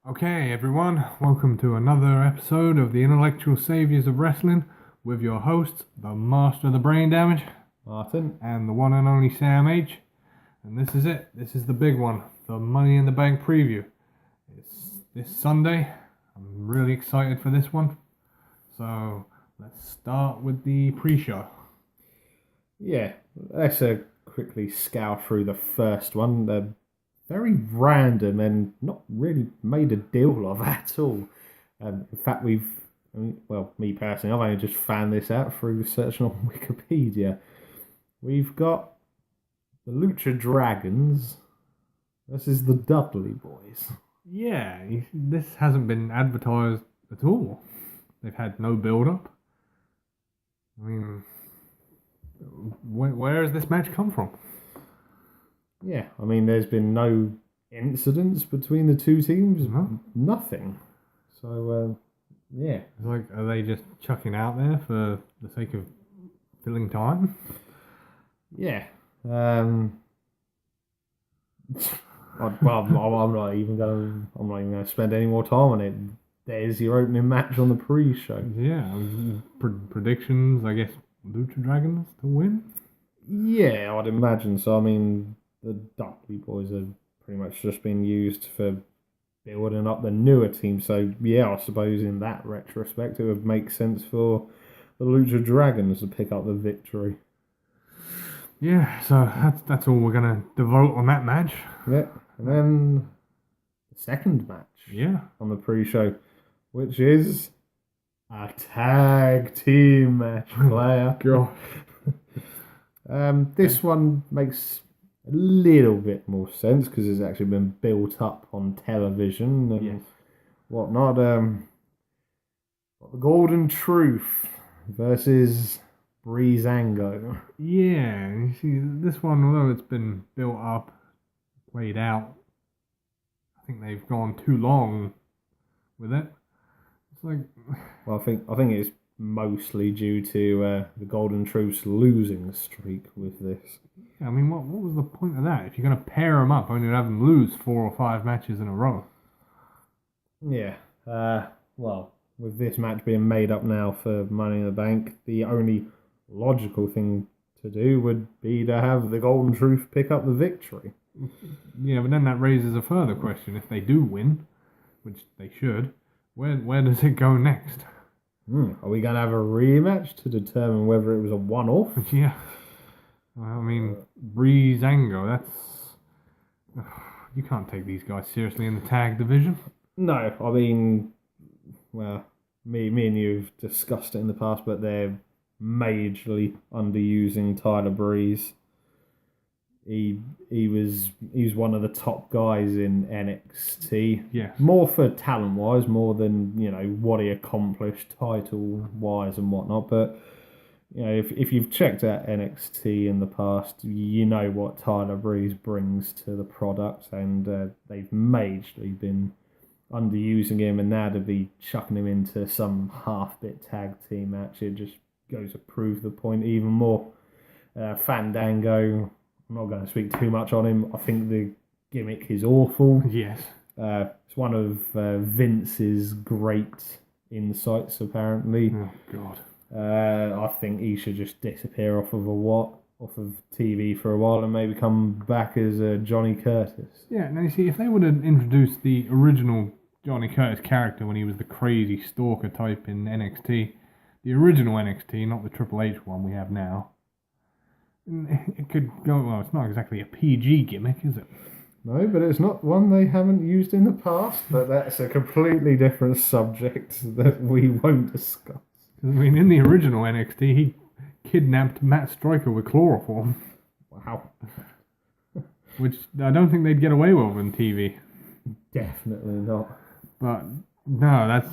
Okay, everyone, welcome to another episode of the Intellectual Saviors of Wrestling with your hosts, the Master of the Brain Damage, Martin. and the one and only Sam H. And this is it. This is the big one, the Money in the Bank preview. It's this Sunday. I'm really excited for this one. So let's start with the pre-show. Yeah, let's quickly scour through the first one. They're very random and not really made a deal of at all. In fact, me personally, I've only just found this out through searching on Wikipedia. We've got the Lucha Dragons. This is the Dudley Boys. Yeah, this hasn't been advertised at all. They've had no build-up. I mean, where has this match come from? Yeah, I mean, there's been no incidents between the two teams. No. Nothing. So, yeah. It's like, are they just chucking out there for the sake of filling time? Yeah. I'm not even going to spend any more time on it. There's your opening match on the pre-show. Yeah, predictions, I guess, Lucha Dragons to win? Yeah, I'd imagine so. I mean, the Dudley Boys have pretty much just been used for building up the newer team. So, yeah, I suppose in that retrospect, it would make sense for the Lucha Dragons to pick up the victory. Yeah, so that's all we're going to devote on that match. Yeah, and then the second match on the pre-show, which is a tag team match, player. This one makes a little bit more sense because it's actually been built up on television and whatnot. The Golden Truth versus Breezango. Yeah, you see, this one, although it's been built up, played out, I think they've gone too long with it. It's like, well, I think it's mostly due to the Golden Truth's losing streak with this. I mean, what was the point of that? If you're going to pair them up, only to have them lose 4 or 5 matches in a row. Yeah. Well, with this match being made up now for Money in the Bank, the only logical thing to do would be to have the Golden Truth pick up the victory. Yeah, but then that raises a further question. If they do win, which they should, where does it go next? Are we going to have a rematch to determine whether it was a one-off? Yeah. I mean, Breezango, that's... You can't take these guys seriously in the tag division. No, I mean, well, me and you've discussed it in the past, but they're majorly underusing Tyler Breeze. He was one of the top guys in NXT. Yes. More for talent wise, more than what he accomplished title wise and whatnot. But if you've checked out NXT in the past, you know what Tyler Breeze brings to the product, and they've majorly been underusing him, and now to be chucking him into some half-bit tag team match, it just goes to prove the point even more. Fandango, I'm not going to speak too much on him. I think the gimmick is awful. Yes. It's one of Vince's great insights, apparently. Oh, God. I think he should just disappear off of TV for a while and maybe come back as Johnny Curtis. Yeah, now you see, if they would have introduced the original Johnny Curtis character when he was the crazy stalker type in NXT, the original NXT, not the Triple H one we have now, it could go, well, it's not exactly a PG gimmick, is it? No, but it's not one they haven't used in the past, but that's a completely different subject that we won't discuss. I mean, in the original NXT, he kidnapped Matt Striker with chloroform. Wow. Which I don't think they'd get away with on TV. Definitely not. But no, that's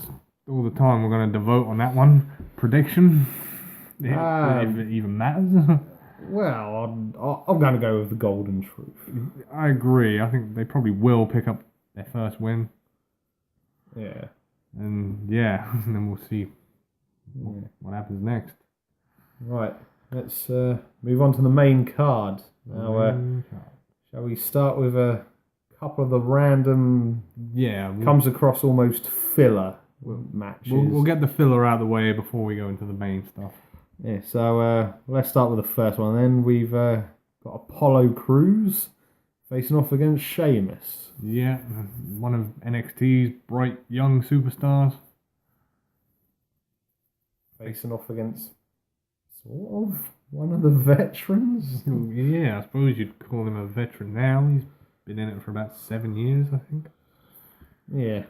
all the time we're going to devote on that one. Prediction? If it even matters. Well, I'm going to go with the Golden Truth. I agree. I think they probably will pick up their first win. Yeah. And yeah, and then we'll see what happens next. Right. Let's move on to the main card. Now, shall we start with a couple of the random Yeah, comes across almost filler matches. we'll get the filler out of the way before we go into the main stuff. Yeah, so let's start with the first one. Then we've got Apollo Crews facing off against Sheamus. Yeah, one of NXT's bright young superstars. Facing off against sort of one of the veterans. Yeah, I suppose you'd call him a veteran now. He's been in it for about 7 years, I think. Yeah.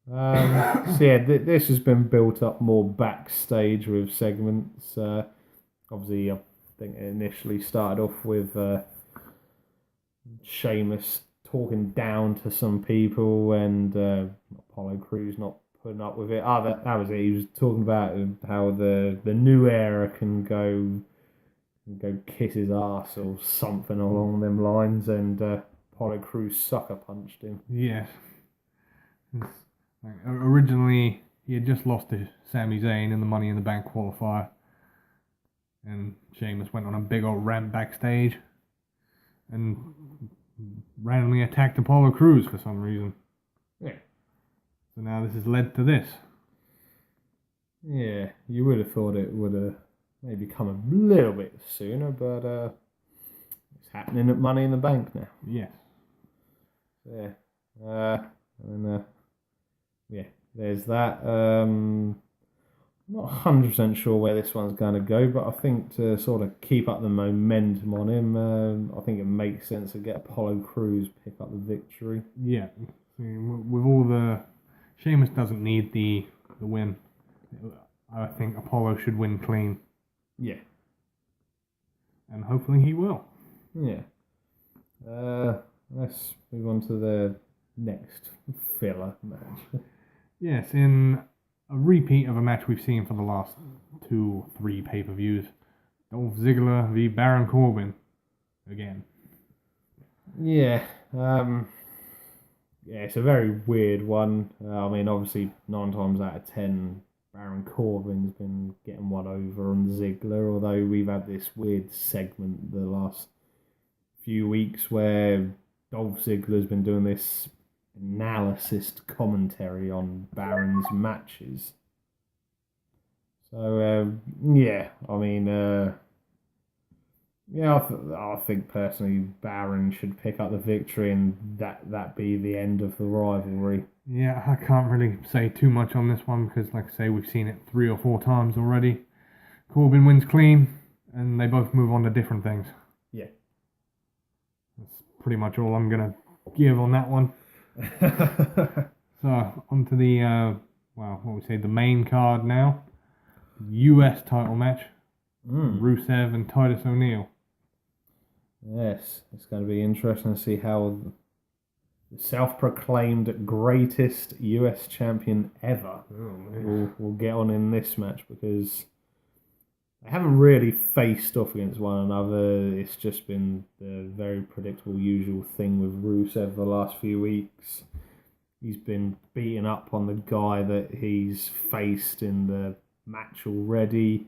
So yeah, this has been built up more backstage with segments. Obviously, I think it initially started off with Sheamus talking down to some people and Apollo Crews not putting up with it. That was it. He was talking about how the new era can go kiss his ass or something along them lines, and Apollo Crews sucker punched him. Yes. Like, originally, he had just lost to Sami Zayn in the Money in the Bank qualifier. And Sheamus went on a big old rant backstage and randomly attacked Apollo Crews for some reason. Yeah. So now this has led to this. Yeah, you would have thought it would have maybe come a little bit sooner, but it's happening at Money in the Bank now. Yes. Yeah. Yeah, there's that. Not 100% sure where this one's going to go, but I think to sort of keep up the momentum on him, I think it makes sense to get Apollo Crews pick up the victory. Yeah. With all the... Sheamus doesn't need the win. I think Apollo should win clean. Yeah. And hopefully he will. Yeah. Let's move on to the next filler match. Yes, in a repeat of a match we've seen for the last 2-3 pay-per-views. Dolph Ziggler v Baron Corbin. Again. Yeah. Yeah, it's a very weird one. I mean, obviously, 9 times out of 10, Baron Corbin's been getting one over on Ziggler, although we've had this weird segment the last few weeks where Dolph Ziggler's been doing this analysis commentary on Baron's matches. So, yeah, I mean, yeah, I think personally Baron should pick up the victory and that be the end of the rivalry. Yeah, I can't really say too much on this one because, like I say, we've seen it 3 or 4 times already. Corbin wins clean and they both move on to different things. Yeah. That's pretty much all I'm going to give on that one. So, on to the, the main card now. US title match. Rusev and Titus O'Neil. Yes, it's going to be interesting to see how the self-proclaimed greatest US champion ever will get on in this match, because they haven't really faced off against one another. It's just been the very predictable usual thing with Rusev the last few weeks. He's been beating up on the guy that he's faced in the match already.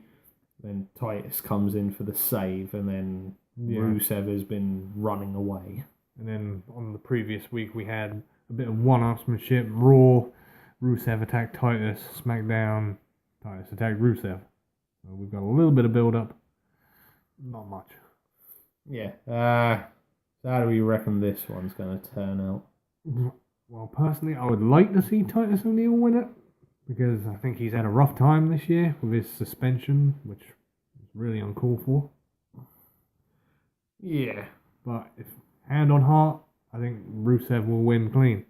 Then Titus comes in for the save, and then Rusev has been running away. And then on the previous week, we had a bit of one-upsmanship. Raw, Rusev attacked Titus. SmackDown, Titus attacked Rusev. So we've got a little bit of build-up. Not much. Yeah. So how do we reckon this one's going to turn out? Well, personally, I would like to see Titus O'Neil win it, because I think he's had a rough time this year with his suspension, which is really uncalled for. Yeah. But if hand on heart, I think Rusev will win clean.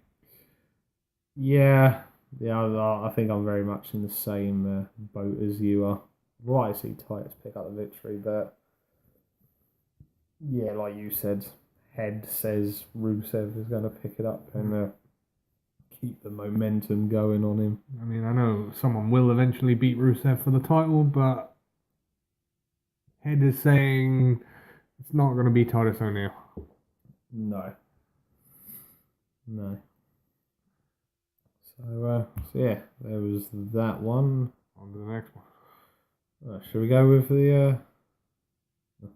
Yeah. Yeah, I think I'm very much in the same boat as you are. Right, I see Titus pick up the victory, but yeah, like you said, head says Rusev is going to pick it up and keep the momentum going on him. I mean, I know someone will eventually beat Rusev for the title, but head is saying it's not going to be Titus O'Neil. No. So yeah, there was that one. On to the next one. Should we go with the... I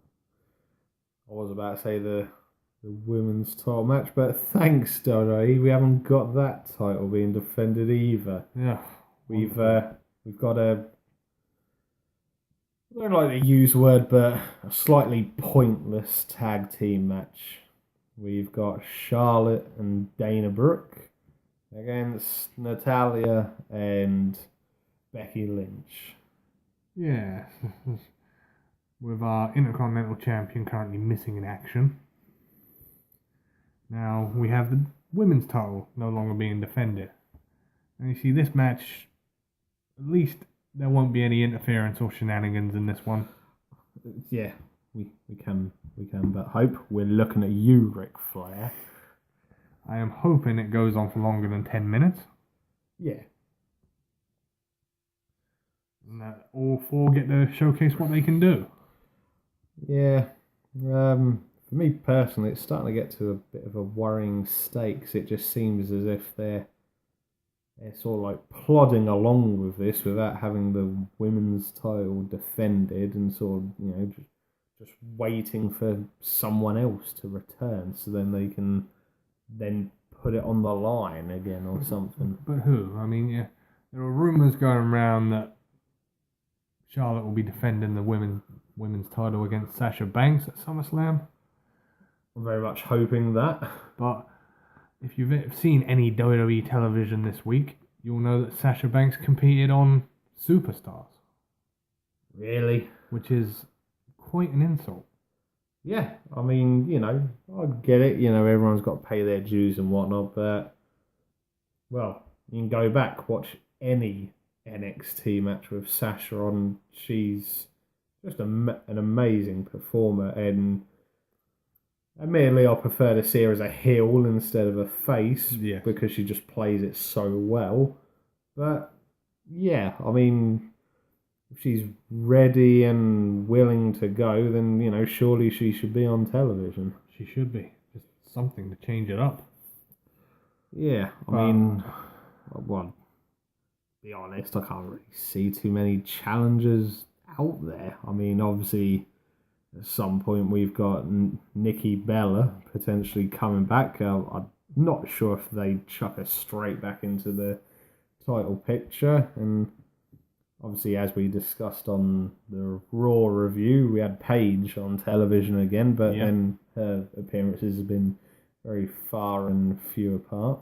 was about to say the the women's title match. But thanks, WWE, we haven't got that title being defended either. Yeah. We've got a, I don't like to use the word, but a slightly pointless tag team match. We've got Charlotte and Dana Brooke against Natalia and Becky Lynch. Yeah. With our Intercontinental Champion currently missing in action. Now we have the women's title no longer being defended. And you see, this match, at least there won't be any interference or shenanigans in this one. Yeah, we can but hope. We're looking at you, Ric Flair. I am hoping it goes on for longer than 10 minutes. Yeah. And that all four get to showcase what they can do. Yeah. For me personally, it's starting to get to a bit of a worrying state, 'cause it just seems as if they're sort of like plodding along with this without having the women's title defended, and sort of, just waiting for someone else to return so then they can then put it on the line again or something. But who? I mean, yeah, there are rumours going around that Charlotte will be defending the women's title against Sasha Banks at SummerSlam. I'm very much hoping that. But if you've seen any WWE television this week, you'll know that Sasha Banks competed on Superstars. Really? Which is quite an insult. Yeah, I mean, I get it. Everyone's got to pay their dues and whatnot, but, well, you can go back, watch any NXT match with Sasha on. She's just an amazing performer, and admittedly, I prefer to see her as a heel instead of a face, because she just plays it so well. But, yeah, I mean, if she's ready and willing to go, then, surely she should be on television. She should be. Just something to change it up. Yeah, I mean, well, to be honest, I can't really see too many challenges out there. I mean, obviously, at some point we've got Nikki Bella potentially coming back. I'm not sure if they chuck her straight back into the title picture, and obviously, as we discussed on the Raw review, we had Paige on television again, but then her appearances have been very far and few apart.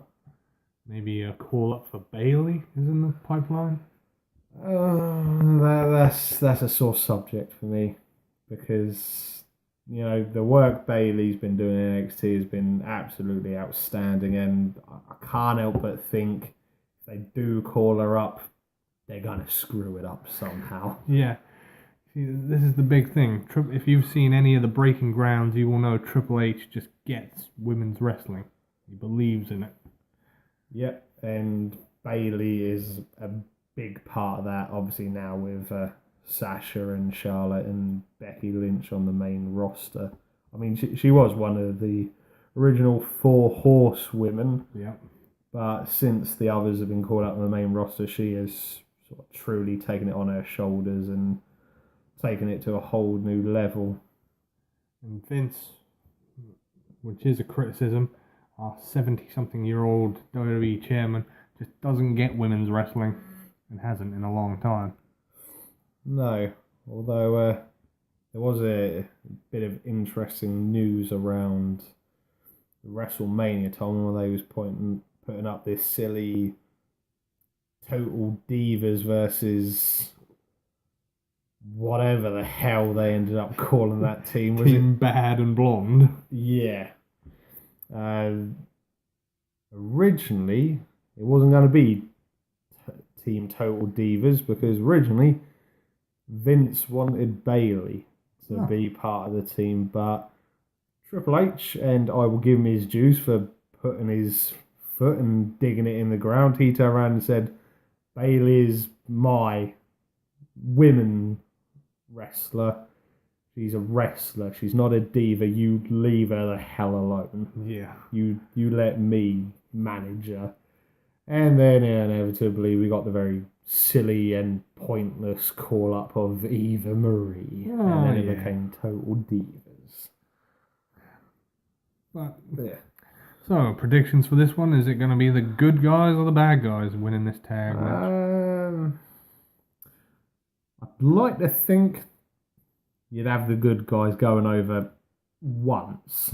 Maybe a call up for Bayley is in the pipeline? That's a sore subject for me, because, the work Bayley's been doing in NXT has been absolutely outstanding, and I can't help but think if they do call her up, they're going to screw it up somehow. Yeah. See, this is the big thing. If you've seen any of the Breaking Grounds, you will know Triple H just gets women's wrestling. He believes in it. Yep, and Bayley is a big part of that, obviously now with Sasha and Charlotte and Becky Lynch on the main roster. I mean, she was one of the original 4 horsewomen. Yep. But since the others have been called up on the main roster, she has sort of truly taken it on her shoulders and taken it to a whole new level. And Vince, which is a criticism, our 70-something-year-old WWE chairman just doesn't get women's wrestling and hasn't in a long time. No, although there was a bit of interesting news around the WrestleMania time where they was putting up this silly Total Divas versus whatever the hell they ended up calling that team. Was Team Bad and Blonde. Yeah. Originally, it wasn't going to be Team Total Divas, because originally Vince wanted Bayley to be part of the team, but Triple H, and I will give him his dues for putting his foot and digging it in the ground, he turned around and said, Bayley is my women wrestler. She's a wrestler. She's not a diva. You leave her the hell alone. Yeah. You let me manage her. And then inevitably we got the very silly and pointless call-up of Eva Marie. And then it became Total Divas. But Yeah. so predictions for this one: is it going to be the good guys or the bad guys winning this tag match? I'd like to think you'd have the good guys going over once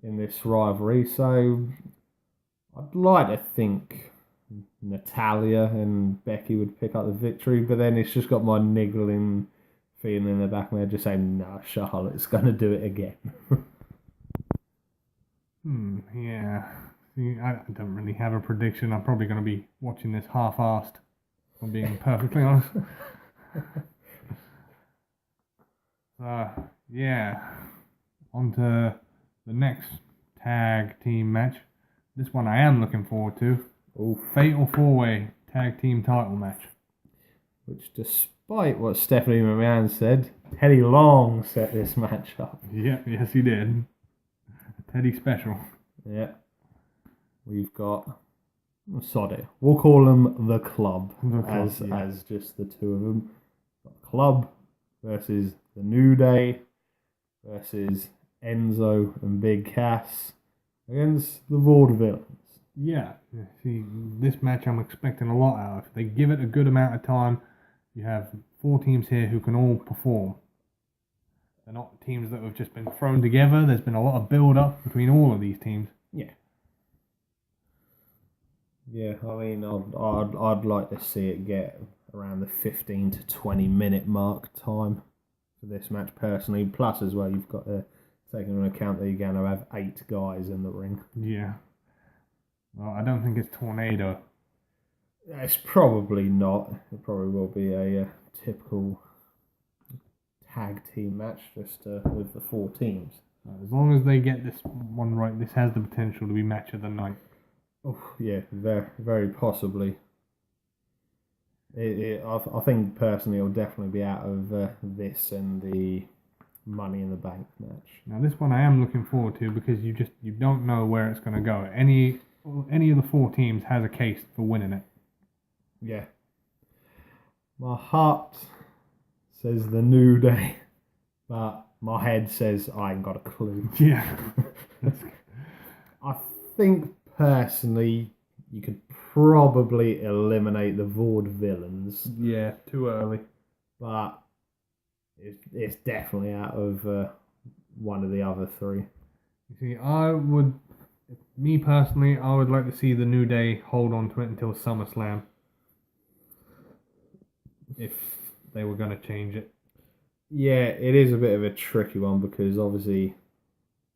in this rivalry, so I'd like to think Natalia and Becky would pick up the victory, but then it's just got my niggling feeling in the back of my head just saying, no, Charlotte's going to do it again. Yeah. See, I don't really have a prediction. I'm probably going to be watching this half-assed, if I'm being perfectly honest. Yeah. On to the next tag team match. This one I am looking forward to. Oof. Fatal 4-Way tag team title match. Which, despite what Stephanie McMahon said, Teddy Long set this match up. Yeah, yes he did. Teddy special. Yeah. We've got, sod it, we'll call them the Club, as just the two of them. Club versus the New Day versus Enzo and Big Cass against the Vaudevillains. Yeah, see, this match I'm expecting a lot out of. If they give it a good amount of time, you have 4 teams here who can all perform. They're not teams that have just been thrown together. There's been a lot of build-up between all of these teams. Yeah. Yeah, I mean, I'd like to see it get around the 15 to 20 minute mark time for this match personally. Plus, as well, you've got to take into account that you're going to have 8 guys in the ring. Yeah. Well, I don't think it's Tornado. It's probably not. It probably will be a typical tag team match, just with the 4 teams. As long as they get this one right, this has the potential to be match of the night. Oh yeah, very, very possibly. I think personally it'll definitely be out of this and the Money in the Bank match. Now this one I am looking forward to because you don't know where it's going to go. Any of the 4 teams has a case for winning it. Yeah. My heart says the New Day, but my head says I ain't got a clue. Yeah. I think personally you could probably eliminate the Vaudevillains. Yeah, too early. But it's definitely out of one of the other 3. You see, me personally, I would like to see the New Day hold on to it until SummerSlam. If they were going to change it. Yeah, it is a bit of a tricky one because obviously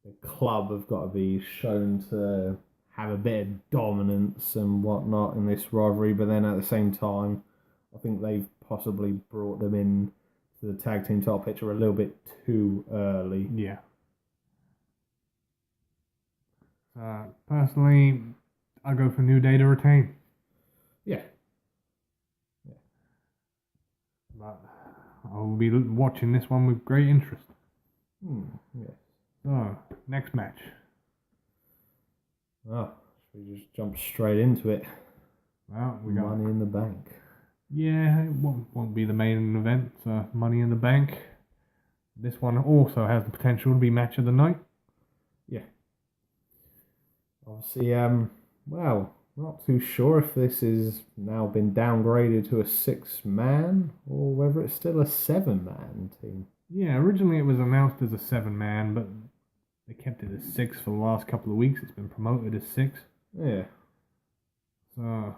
the Club have got to be shown to have a bit of dominance and whatnot in this rivalry, but then at the same time, I think they've possibly brought them in to the tag team title picture a little bit too early. Yeah. Personally, I go for New Day to retain. Yeah. But I'll be watching this one with great interest. Yes. So, next match. Oh, should we just jump straight into it? Well, we got Money in the Bank. Yeah, it won't be the main event, so Money in the Bank. This one also has the potential to be match of the night. Yeah. Obviously, well, not too sure if this has now been downgraded to a 6-man or whether it's still a 7-man team. Yeah, originally it was announced as a 7-man, but they kept it as 6 for the last couple of weeks. It's been promoted as 6. Yeah. So,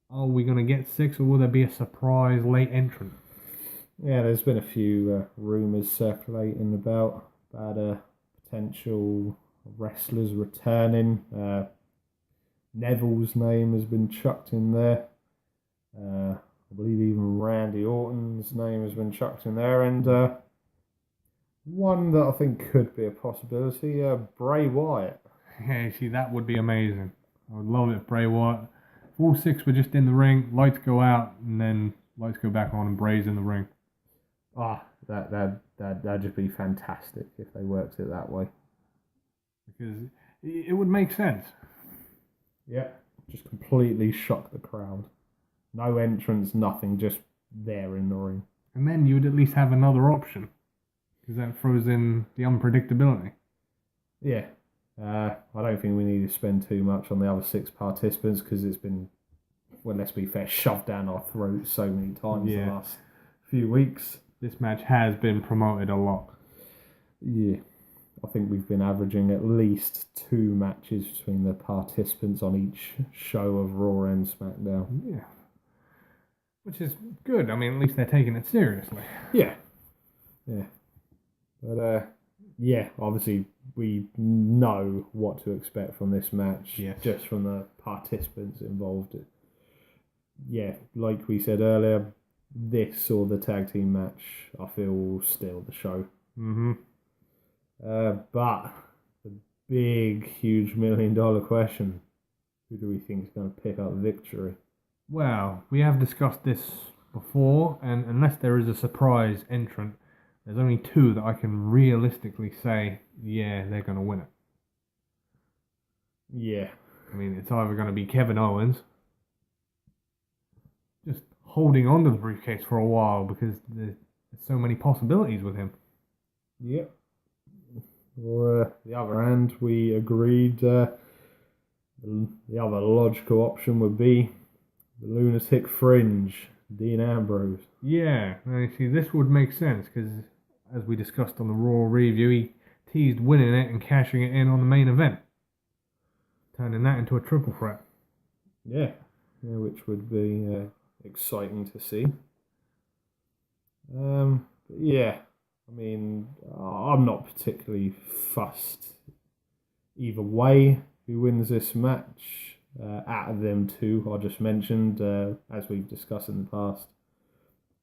are we going to get 6 or will there be a surprise late entrant? Yeah, there's been a few rumours circulating about potential wrestlers returning. Neville's name has been chucked in there. I believe even Randy Orton's name has been chucked in there. And one that I think could be a possibility, Bray Wyatt. Yeah, see, that would be amazing. I would love it if Bray Wyatt. If all 6 were just in the ring, lights go out, and then lights go back on and Bray's in the ring. That'd just be fantastic if they worked it that way. Because it would make sense. Yeah, just completely shock the crowd. No entrance, nothing, just there in the ring. And then you would at least have another option. Because that throws in the unpredictability. Yeah. I don't think we need to spend too much on the other 6 participants because it's been, well, let's be fair, shoved down our throats so many times the last few weeks. This match has been promoted a lot. Yeah. I think we've been averaging at least 2 matches between the participants on each show of Raw and SmackDown. Yeah. Which is good. I mean, at least they're taking it seriously. Yeah. Yeah. But, yeah, obviously we know what to expect from this match just from the participants involved. Yeah, like we said earlier, this or the tag team match, I feel, will steal the show. Mm-hmm. But the big, huge $1 million question, who do we think is going to pick up victory? Well, we have discussed this before, and unless there is a surprise entrant, there's only 2 that I can realistically say, yeah, they're going to win it. Yeah. I mean, it's either going to be Kevin Owens, just holding on to the briefcase for a while because there's so many possibilities with him. Yep. Or the other hand, we agreed the other logical option would be the Lunatic Fringe, Dean Ambrose. Yeah, now you see, this would make sense because, as we discussed on the Raw review, he teased winning it and cashing it in on the main event, turning that into a triple threat. Yeah, which would be exciting to see. Yeah, I mean, I'm not particularly fussed either way who wins this match. Out of them 2 I just mentioned, as we've discussed in the past,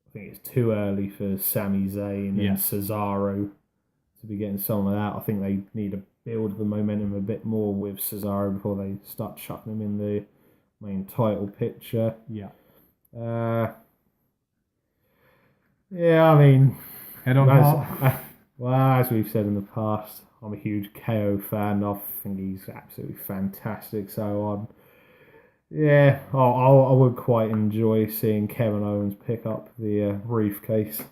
I think it's too early for Sami Zayn and Cesaro to be getting someone like that. I think they need to build the momentum a bit more with Cesaro before they start chucking him in the main title picture. Yeah. Yeah, I mean, head on heart. Well, as we've said in the past, I'm a huge KO fan. I think he's absolutely fantastic. So I would quite enjoy seeing Kevin Owens pick up the briefcase.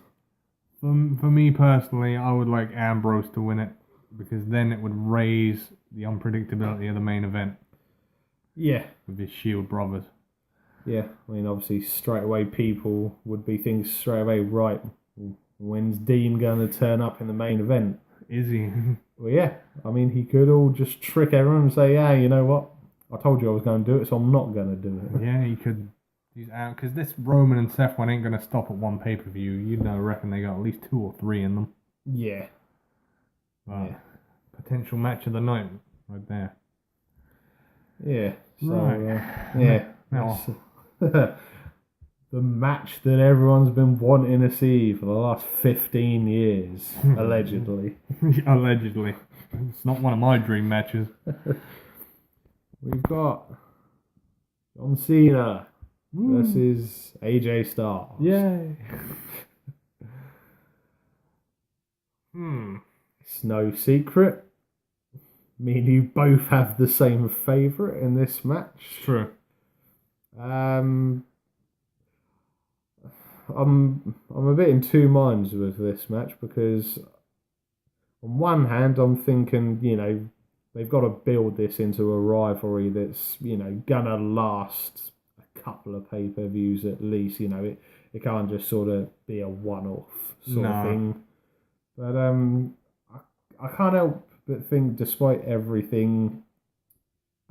For me personally, I would like Ambrose to win it because then it would raise the unpredictability of the main event. Yeah. With his Shield brothers. Yeah, I mean, obviously, straight away people would be thinking straight away, right, when's Dean going to turn up in the main event? Is he? Well, yeah. I mean, he could all just trick everyone and say, yeah, you know what? I told you I was going to do it, so I'm not going to do it. Yeah, he could. He's out because this Roman and Seth one ain't going to stop at one pay-per-view. You'd know, reckon they got at least 2 or 3 in them. Yeah. Potential match of the night right there. Yeah. So, right. Yeah. Now, the match that everyone's been wanting to see for the last 15 years, allegedly. Allegedly. It's not one of my dream matches. We've got John Cena versus AJ Styles. Yay. It's no secret. Me and you both have the same favourite in this match. True. I'm a bit in 2 minds with this match because on one hand I'm thinking, they've got to build this into a rivalry that's, gonna last a couple of pay-per-views at least. It can't just sort of be a one-off sort of thing. But I can't help but think, despite everything,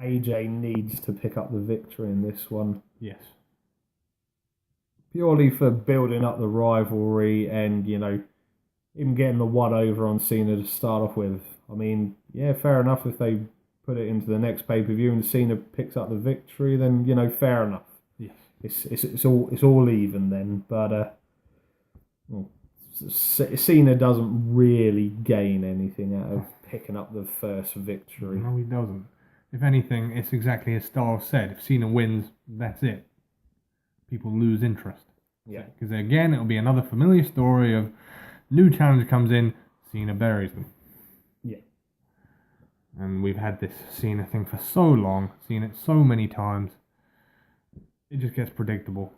AJ needs to pick up the victory in this one. Yes. Purely for building up the rivalry and, him getting the one over on Cena to start off with. I mean, yeah, fair enough if they put it into the next pay-per-view and Cena picks up the victory, then, fair enough. Yes. It's all even then. But Cena doesn't really gain anything out of picking up the first victory. No, he doesn't. If anything, it's exactly as Styles said. If Cena wins, that's it. People lose interest. Yeah. Because again, it'll be another familiar story of new challenger comes in, Cena buries them. Yeah. And we've had this Cena thing for so long, seen it so many times. It just gets predictable.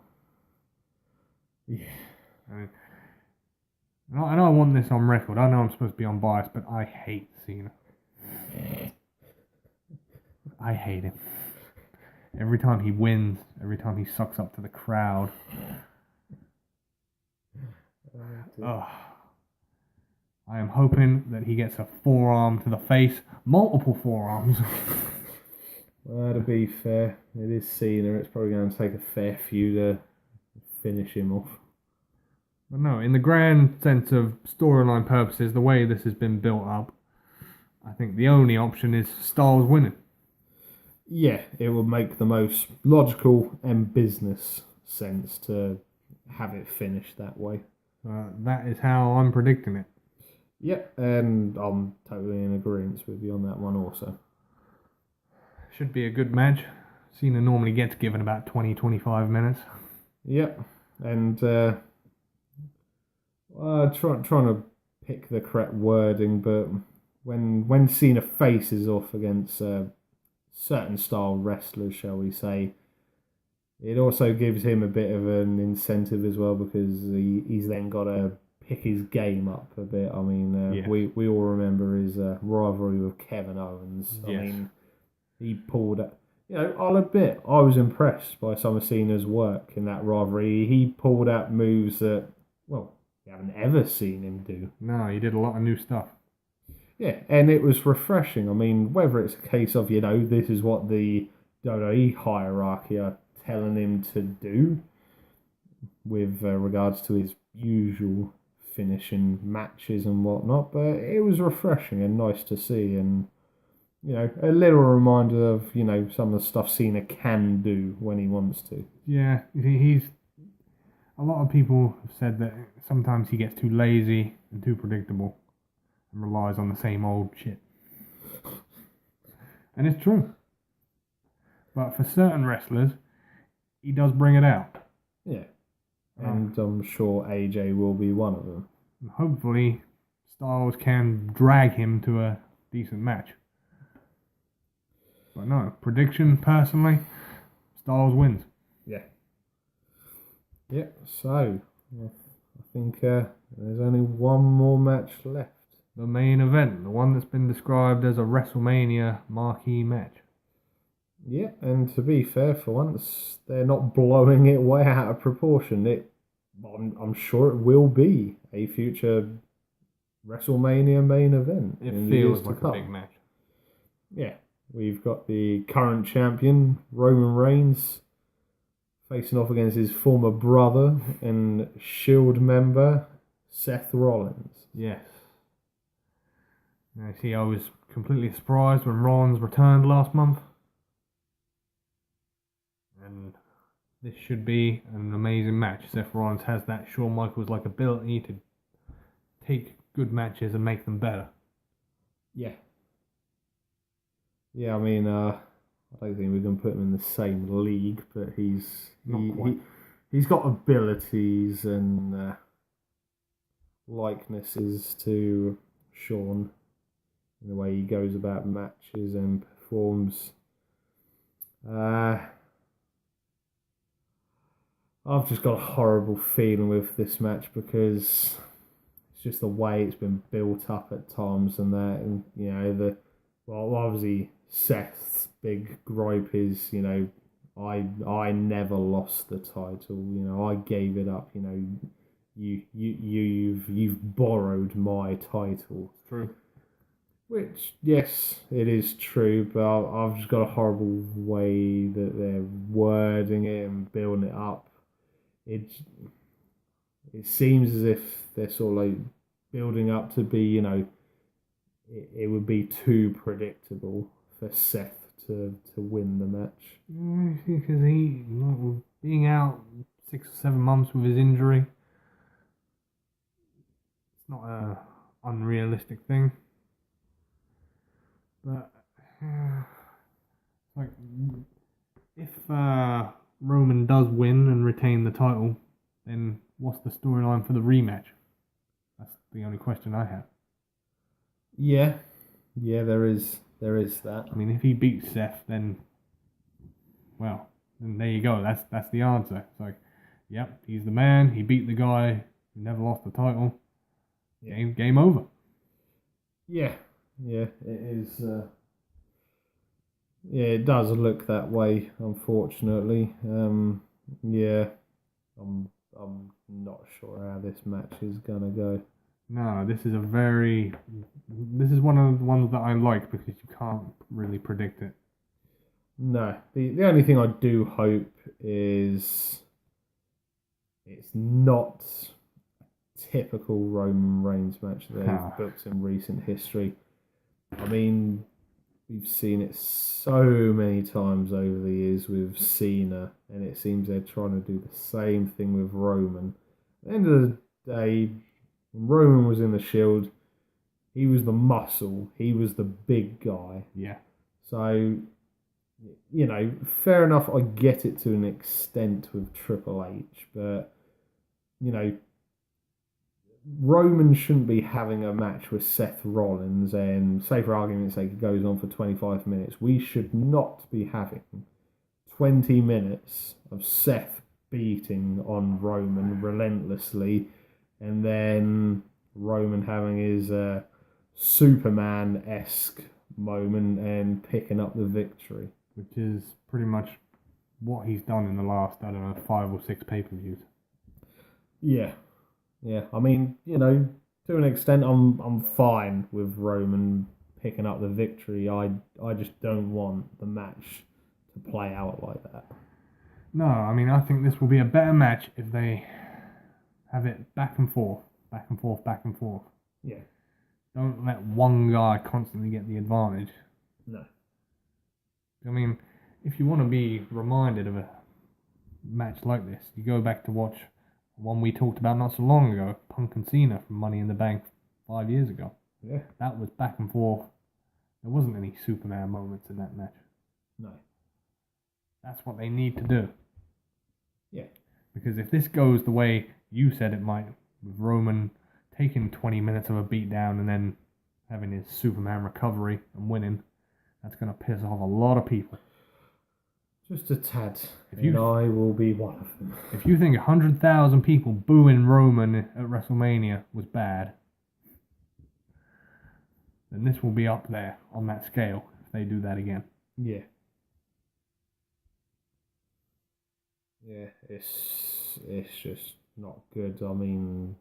Yeah. I know I want this on record. I know I'm supposed to be unbiased, but I hate Cena. I hate him. Every time he wins, every time he sucks up to the crowd. Oh, I am hoping that he gets a forearm to the face, multiple forearms. Well, to be fair, it is Cena. It's probably going to take a fair few to finish him off. But no, in the grand sense of storyline purposes, the way this has been built up, I think the only option is Styles winning. Yeah, it would make the most logical and business sense to have it finished that way. That is how I'm predicting it. Yep, and I'm totally in agreement with you on that one also. Should be a good match. Cena normally gets given about 20-25 minutes. Yep, and trying to pick the correct wording, but when Cena faces off against certain style wrestlers, shall we say, it also gives him a bit of an incentive as well, because he's then got to pick his game up a bit. I mean, Yeah. we all remember his rivalry with Kevin Owens. I Yes. mean, he pulled. I'll admit, I was impressed by some of Cena's work in that rivalry. He pulled out moves that, well, you haven't ever seen him do. No, he did a lot of new stuff. Yeah, and it was refreshing. I mean, whether it's a case of, this is what the WWE hierarchy are telling him to do with regards to his usual finishing matches and whatnot, but it was refreshing and nice to see, and a little reminder of some of the stuff Cena can do when he wants to. Yeah, he's. A lot of people have said that sometimes he gets too lazy and too predictable and relies on the same old shit. And it's true. But for certain wrestlers, he does bring it out. Yeah. And I'm sure AJ will be one of them. And hopefully, Styles can drag him to a decent match. But no, prediction personally, Styles wins. Yeah. Yeah, so I think there's only one more match left. The main event, the one that's been described as a WrestleMania marquee match. Yeah, and to be fair, for once, they're not blowing it way out of proportion. I'm sure it will be a future WrestleMania main event. It feels like a big match. Yeah, we've got the current champion, Roman Reigns, facing off against his former brother and Shield member, Seth Rollins. Yes. Now, see, I was completely surprised when Rollins returned last month. And this should be an amazing match. Seth Rollins has that Shawn Michaels-like ability to take good matches and make them better. Yeah. Yeah, I mean, I don't think we're going to put him in the same league, but he's got abilities and likenesses to Shawn in the way he goes about matches and performs. I've just got a horrible feeling with this match because it's just the way it's been built up at times and that, and obviously Seth's big gripe is, I never lost the title. I gave it up. You've borrowed my title. True. Which, yes, it is true, but I've just got a horrible way that they're wording it and building it up. It seems as if they're sort of like building up to be, it would be too predictable for Seth to win the match. Because he, being out 6 or 7 months with his injury, it's not a unrealistic thing. But if Roman does win and retain the title, then what's the storyline for the rematch? That's the only question I have. Yeah, there is that. I mean, if he beats Seth, then there you go. That's the answer. It's like, yep, he's the man. He beat the guy who never lost the title. Game over. Yeah, it is. Yeah, it does look that way, unfortunately. Yeah, I'm not sure how this match is gonna go. No, this is one of the ones that I like because you can't really predict it. No, the only thing I do hope is it's not typical Roman Reigns match that they've Ah, booked in recent history. I mean, we've seen it so many times over the years with Cena, and it seems they're trying to do the same thing with Roman. At the end of the day, when Roman was in the Shield, he was the muscle, he was the big guy. yeah. So, fair enough, I get it to an extent with Triple H, but, you know, Roman shouldn't be having a match with Seth Rollins and, say for argument's sake, it goes on for 25 minutes. We should not be having 20 minutes of Seth beating on Roman relentlessly and then Roman having his Superman esque moment and picking up the victory. Which is pretty much what he's done in the last, I don't know, 5 or 6 pay-per-views. Yeah, yeah. I mean, to an extent, I'm fine with Roman picking up the victory. I just don't want the match to play out like that. No, I mean, I think this will be a better match if they have it back and forth, back and forth, back and forth. Yeah. Don't let one guy constantly get the advantage. No. I mean, if you want to be reminded of a match like this, you go back to watch one we talked about not so long ago, Punk and Cena from Money in the Bank 5 years ago. Yeah. That was back and forth. There wasn't any Superman moments in that match. No. That's what they need to do. Yeah. Because if this goes the way you said it might, with Roman taking 20 minutes of a beatdown and then having his Superman recovery and winning, that's going to piss off a lot of people. Just a tad. If you- I will be one of them. If you think 100,000 people booing Roman at WrestleMania was bad, then this will be up there on that scale if they do that again. Yeah. Yeah, it's just not good. I mean,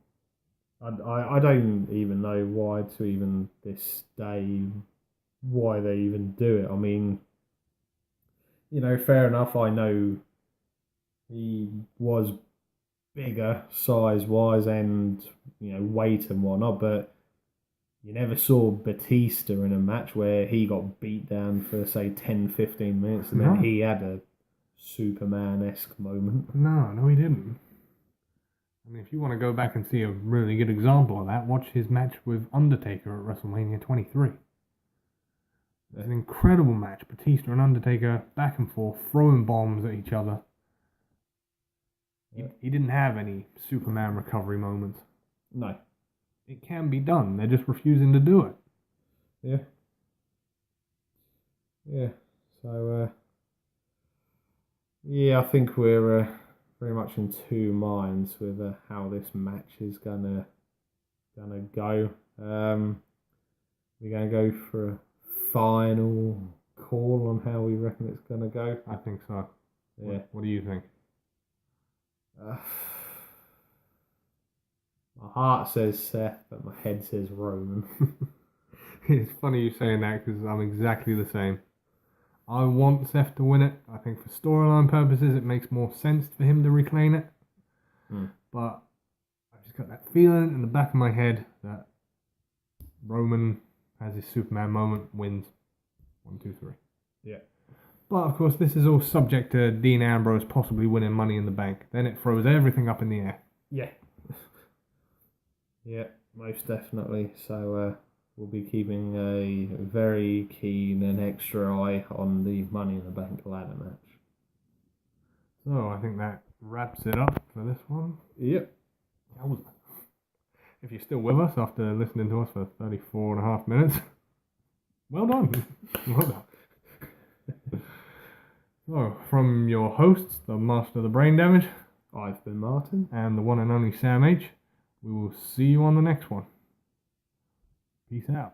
I don't even know why to even this day why they even do it. I mean, fair enough. I know he was bigger size wise and weight and whatnot, but you never saw Batista in a match where he got beat down for say 10, 15 minutes and No. then he had a Superman-esque moment. No, he didn't. I mean, if you want to go back and see a really good example of that, watch his match with Undertaker at WrestleMania 23. It's an incredible match. Batista and Undertaker back and forth, throwing bombs at each other. He didn't have any Superman recovery moments. No. It can be done. They're just refusing to do it. Yeah. Yeah. So, yeah, I think we're very much in two minds with how this match is gonna go. We're gonna go for a final call on how we reckon it's gonna go. I think so. Yeah. What do you think? My heart says Seth, but my head says Roman. It's funny you saying that because I'm exactly the same. I want Seth to win it. I think for storyline purposes, it makes more sense for him to reclaim it. But I've just got that feeling in the back of my head that Roman has his Superman moment, wins 1, 2, 3. Yeah. But of course, this is all subject to Dean Ambrose possibly winning Money in the Bank. Then it throws everything up in the air. Yeah. Yeah, most definitely. So we'll be keeping a very keen and extra eye on the Money in the Bank ladder match. So I think that wraps it up for this one. Yep. If you're still with us after listening to us for 34 and a half minutes, well done. Well done. So, from your hosts, the Master of the Brain Damage, I've been Martin. and the one and only Sam H, we will see you on the next one. Peace out.